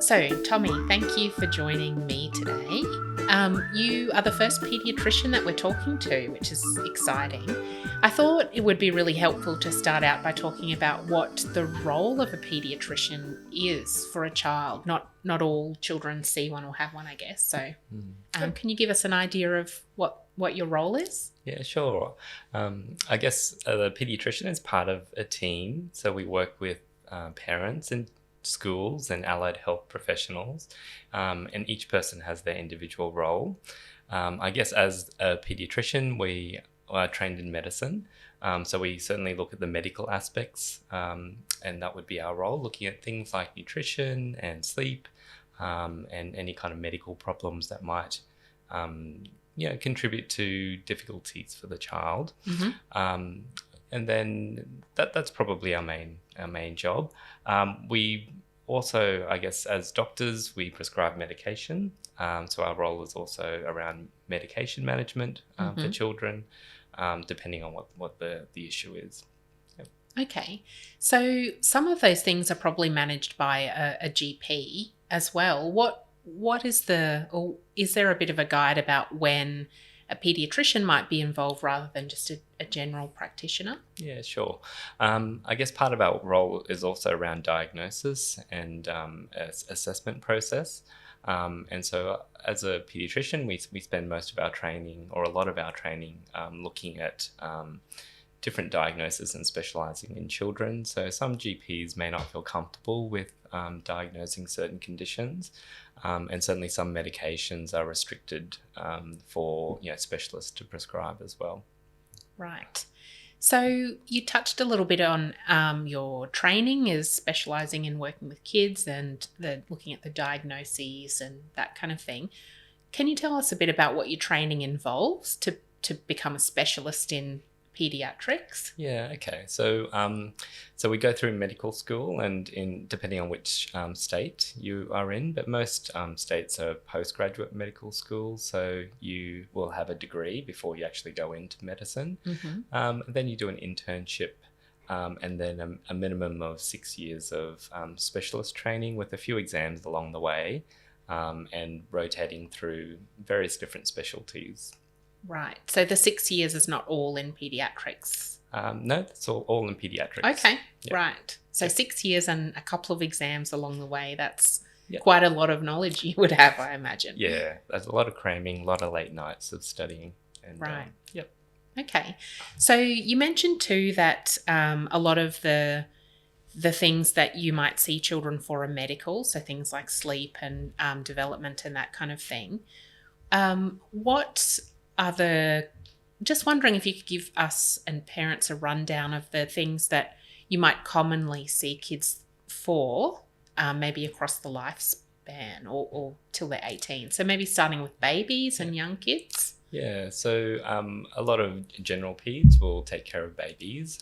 So, Tommy, thank you for joining me today. You are the first paediatrician that we're talking to, which is exciting. I thought it would be really helpful to start out by talking about what the role of a paediatrician is for a child. Not all children see one or have one, I guess. So, can you give us an idea of what your role is? Yeah, sure. I guess the paediatrician is part of a team, so we work with parents and schools and allied health professionals, and each person has their individual role. I guess as a paediatrician, we are trained in medicine, so we certainly look at the medical aspects, and that would be our role, looking at things like nutrition and sleep, and any kind of medical problems that might contribute to difficulties for the child. And then that's probably our main job. We also, I guess, as doctors, we prescribe medication. So our role is also around medication management for children, depending on what the issue is. Yep. Okay. So some of those things are probably managed by a GP as well. Is there a bit of a guide about when a paediatrician might be involved rather than just a general practitioner? Yeah, sure. I guess part of our role is also around diagnosis and assessment process. And so as a paediatrician, we spend most of our training, or a lot of our training, looking at different diagnoses and specialising in children. So some GPs may not feel comfortable with diagnosing certain conditions, and certainly some medications are restricted for specialists to prescribe as well. Right. So you touched a little bit on your training is specialising in working with kids and looking at the diagnoses and that kind of thing. Can you tell us a bit about what your training involves to become a specialist in paediatrics? Yeah, okay. So we go through medical school, and depending on which state you are in, but most states are postgraduate medical schools, so you will have a degree before you actually go into medicine. Then you do an internship, and then a minimum of 6 years of specialist training with a few exams along the way, and rotating through various different specialties. Right. So the 6 years is not all in paediatrics? No, that's all in paediatrics. Okay, yep. Right. So 6 years and a couple of exams along the way, that's quite a lot of knowledge you would have, I imagine. Yeah, there's a lot of cramming, a lot of late nights of studying. And, right. Yep. Okay. So you mentioned too that a lot of the things that you might see children for are medical, so things like sleep and development and that kind of thing. Just wondering if you could give us and parents a rundown of the things that you might commonly see kids for, maybe across the lifespan or till they're 18. So maybe starting with babies and young kids. Yeah, so a lot of general peds will take care of babies,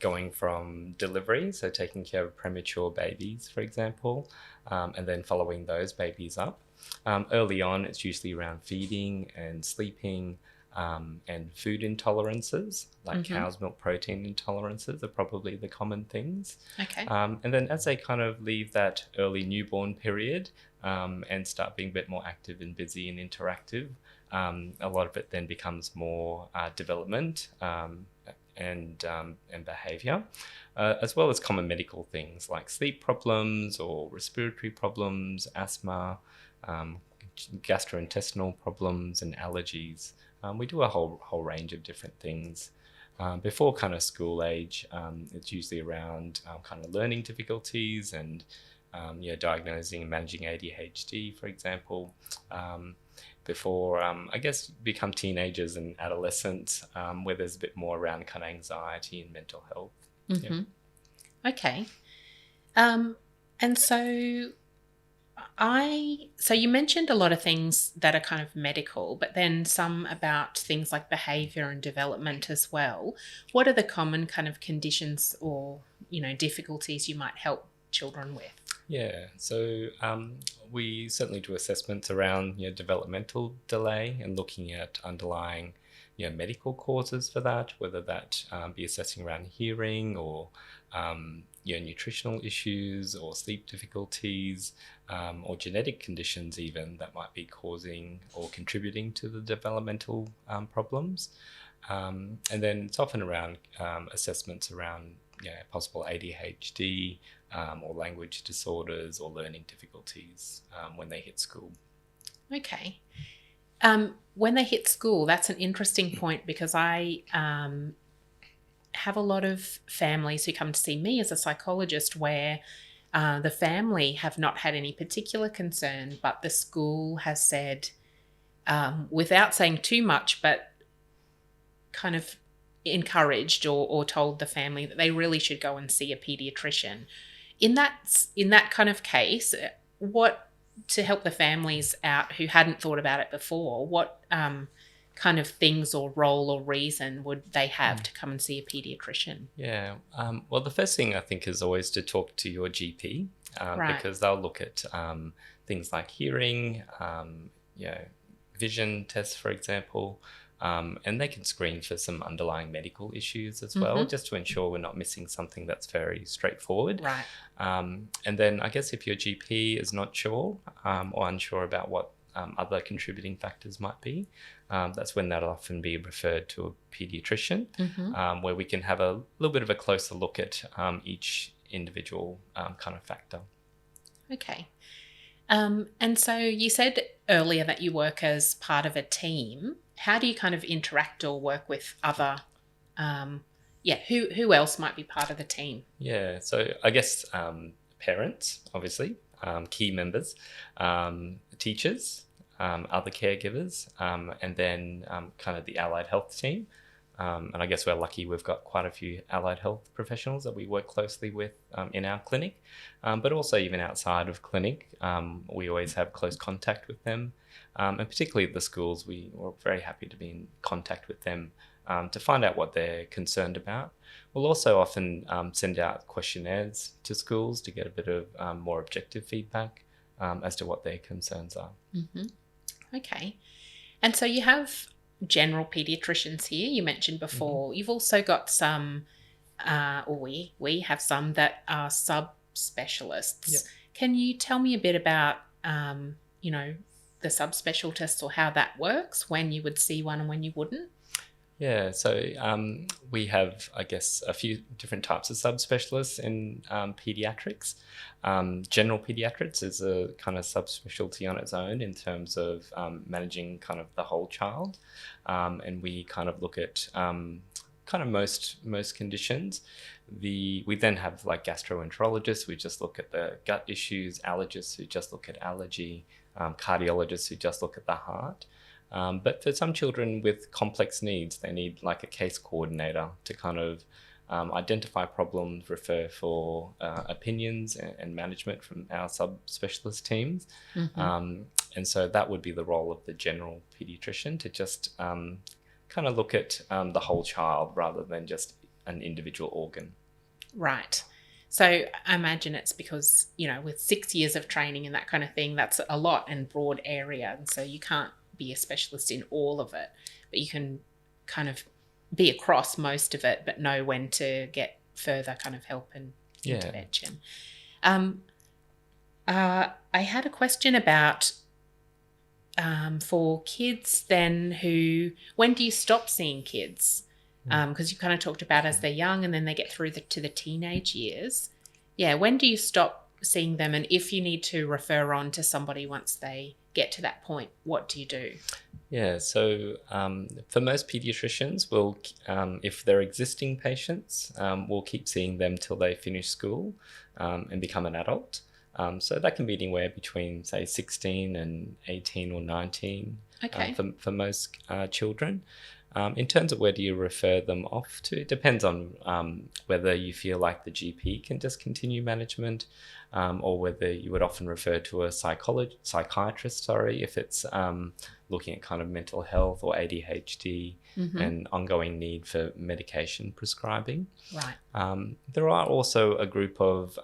going from delivery, so taking care of premature babies, for example, and then following those babies up. Early on, it's usually around feeding and sleeping, and food intolerances, like cow's milk protein intolerances are probably the common things. Okay. And then as they kind of leave that early newborn period and start being a bit more active and busy and interactive, a lot of it then becomes more development and behaviour, as well as common medical things like sleep problems or respiratory problems, asthma, gastrointestinal problems and allergies. We do a whole range of different things. Before kind of school age, it's usually around kind of learning difficulties and diagnosing and managing ADHD, for example. Before, I guess, become teenagers and adolescents, where there's a bit more around kind of anxiety and mental health. Yeah. Okay. And so you mentioned a lot of things that are kind of medical, but then some about things like behaviour and development as well. What are the common kind of conditions or, difficulties you might help children with? Yeah, so we certainly do assessments around developmental delay and looking at underlying medical causes for that, whether that be assessing around hearing or nutritional issues or sleep difficulties or genetic conditions even that might be causing or contributing to the developmental problems. And then it's often around assessments around possible ADHD or language disorders or learning difficulties when they hit school. Okay. When they hit school, that's an interesting point, because I have a lot of families who come to see me as a psychologist where the family have not had any particular concern, but the school has said, without saying too much, but kind of encouraged or told the family that they really should go and see a paediatrician. In that kind of case, what, to help the families out who hadn't thought about it before, what kind of things or role or reason would they have to come and see a paediatrician? Yeah, well, the first thing I think is always to talk to your GP, Right. because they'll look at things like hearing, vision tests, for example, and they can screen for some underlying medical issues as well, just to ensure we're not missing something that's very straightforward. Right. And then I guess if your GP is not sure or unsure about what other contributing factors might be, that's when that'll often be referred to a paediatrician, where we can have a little bit of a closer look at each individual kind of factor. Okay. And so you said earlier that you work as part of a team. How do you kind of interact or work with other, who else might be part of the team? Yeah, so I guess parents, obviously, key members, teachers, other caregivers, and then kind of the allied health team. And I guess we're lucky we've got quite a few allied health professionals that we work closely with in our clinic, but also even outside of clinic, we always have close contact with them. And particularly at the schools, we're very happy to be in contact with them to find out what they're concerned about. We'll also often send out questionnaires to schools to get a bit of more objective feedback as to what their concerns are. Okay. And so you have general paediatricians here, you mentioned before. You've also got some, or we have some that are subspecialists. Yep. Can you tell me a bit about, the subspecialists or how that works, when you would see one and when you wouldn't? Yeah, so we have, I guess, a few different types of subspecialists in paediatrics. General pediatrics is a kind of subspecialty on its own in terms of managing kind of the whole child. And we kind of look at kind of most conditions. We then have like gastroenterologists who just look at the gut issues, allergists who just look at allergy, cardiologists who just look at the heart. But for some children with complex needs, they need like a case coordinator to kind of identify problems, refer for opinions and management from our subspecialist teams. And so that would be the role of the general paediatrician, to just kind of look at the whole child rather than just an individual organ. Right. So I imagine it's because, with 6 years of training and that kind of thing, that's a lot and broad area. And so you can't be a specialist in all of it, but you can kind of be across most of it, but know when to get further kind of help and intervention. I had a question about for kids then when do you stop seeing kids? Because you kind of talked about as they're young and then they get through to the teenage years. Yeah, when do you stop seeing them? And if you need to refer on to somebody once they get to that point, what do you do? Yeah, so for most paediatricians, if they're existing patients, we'll keep seeing them till they finish school and become an adult. So that can be anywhere between, say, 16 and 18 or 19 for most children. In terms of where do you refer them off to, it depends on whether you feel like the GP can discontinue management, or whether you would often refer to a psychiatrist, if it's looking at kind of mental health or ADHD and ongoing need for medication prescribing. Right. There are also a group of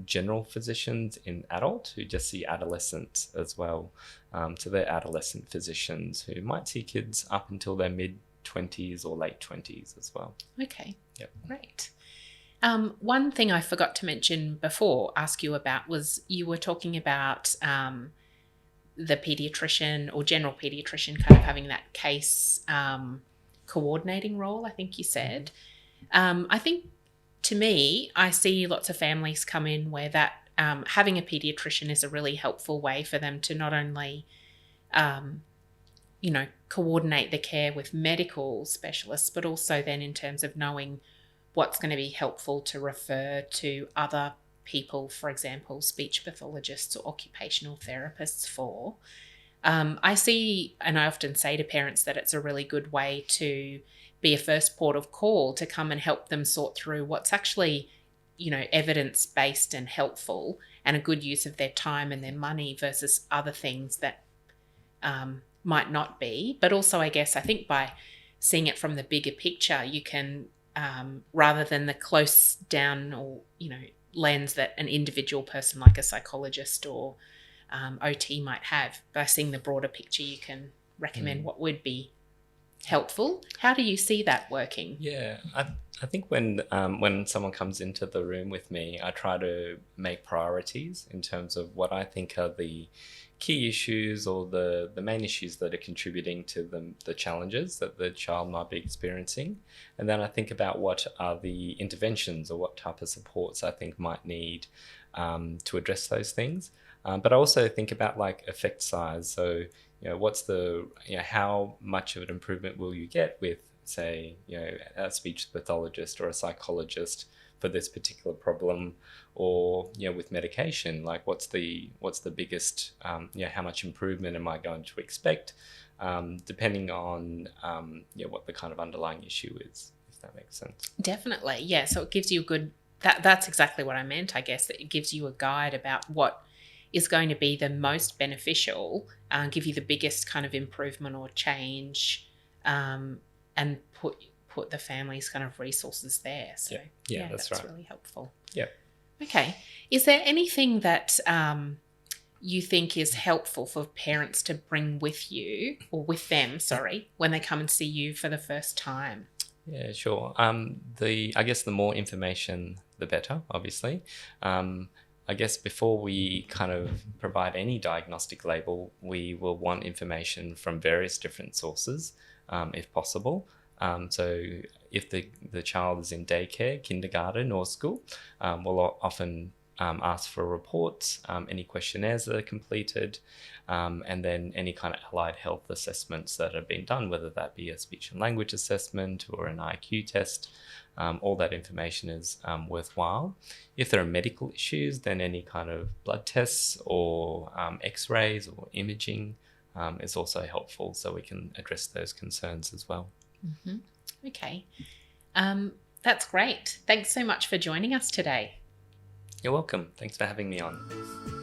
general physicians in adult who just see adolescents as well. So they're adolescent physicians who might see kids up until their mid-20s or late 20s as well. Okay. Yep. Great. One thing I forgot to mention before, ask you about, was you were talking about the paediatrician or general paediatrician kind of having that case coordinating role, I think you said. I think, to me, I see lots of families come in where that having a paediatrician is a really helpful way for them to not only, coordinate the care with medical specialists, but also then in terms of knowing what's going to be helpful to refer to other people, for example, speech pathologists or occupational therapists for. I see, and I often say to parents that it's a really good way to be a first port of call to come and help them sort through what's actually, evidence-based and helpful and a good use of their time and their money versus other things that might not be. But also, I guess, I think by seeing it from the bigger picture, you can, rather than the close down or, lens that an individual person like a psychologist or OT might have, by seeing the broader picture, you can recommend what would be helpful. How do you see that working? Yeah, I think when someone comes into the room with me, I try to make priorities in terms of what I think are the key issues or the main issues that are contributing to the challenges that the child might be experiencing. And then I think about what are the interventions or what type of supports I think might need to address those things. But I also think about like effect size. So, what's how much of an improvement will you get with, say, a speech pathologist or a psychologist for this particular problem, or with medication, like what's the biggest, how much improvement am I going to expect, depending on what the kind of underlying issue is, if that makes sense. Definitely, yeah. So it gives you a good. That's exactly what I meant. I guess that it gives you a guide about what is going to be the most beneficial, give you the biggest kind of improvement or change, and put the family's kind of resources there. So yeah, that's right. Really helpful. Yeah. Okay. Is there anything that you think is helpful for parents to bring with you or with them, when they come and see you for the first time? Yeah, sure. I guess the more information, the better, obviously. I guess before we kind of provide any diagnostic label, we will want information from various different sources, if possible. So if the child is in daycare, kindergarten or school, we'll often ask for reports, any questionnaires that are completed, and then any kind of allied health assessments that have been done, whether that be a speech and language assessment or an IQ test. All that information is worthwhile. If there are medical issues, then any kind of blood tests or x-rays or imaging is also helpful, so we can address those concerns as well. Mm-hmm. Okay. That's great. Thanks so much for joining us today. You're welcome. Thanks for having me on.